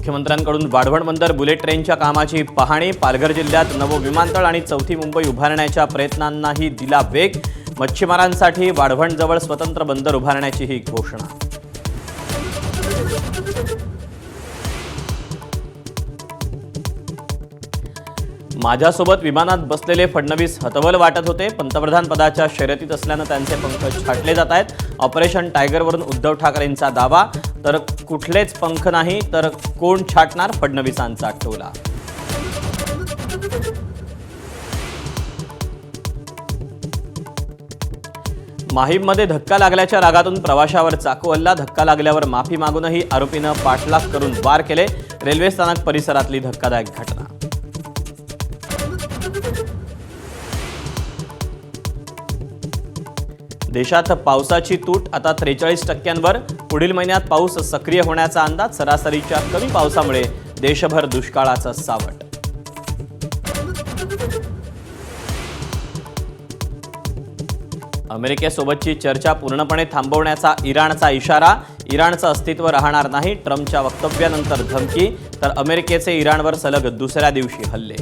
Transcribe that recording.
मुख्यमंत्र्यांकडून वाढवण बंदर बुलेट ट्रेनच्या कामाची पाहणी। पालघर जिल्ह्यात नवं विमानतळ आणि चौथी मुंबई उभारण्याच्या प्रयत्नांनाही दिला वेग। मच्छीमारांसाठी वाढवणजवळ स्वतंत्र बंदर उभारण्याचीही घोषणा। माझ्यासोबत विमानात बसलेले फडणवीस हतबल वाटत होते। पंतप्रधान पदाच्या शर्यतीत असल्यानं त्यांचे पंख छाटले जात आहेत। ऑपरेशन टायगरवरून उद्धव ठाकरेंचा दावा, तर कुठलेच पंख नाही तर कोण छाटणार, फडणवीसांचा टोला। माहीममध्ये धक्का लागल्याच्या रागातून प्रवाशावर चाकू हल्ला। धक्का लागल्यावर माफी मागूनही आरोपीनं पाठलाग करून वार केले। रेल्वे स्थानक परिसरातली धक्कादायक घटना। देशात पावसाची तूट आता 43%वर। पुढील महिन्यात पाऊस सक्रिय होण्याचा अंदाज। सरासरीच्या कमी पावसामुळे देशभर दुष्काळाचं सावट। अमेरिकेसोबतची चर्चा पूर्णपणे थांबवण्याचा इराणचा इशारा। इराणचं अस्तित्व राहणार नाही। ट्रम्पच्या वक्तव्यानंतर धमकी, तर अमेरिकेचे इराणवर सलग दुसऱ्या दिवशी हल्ले।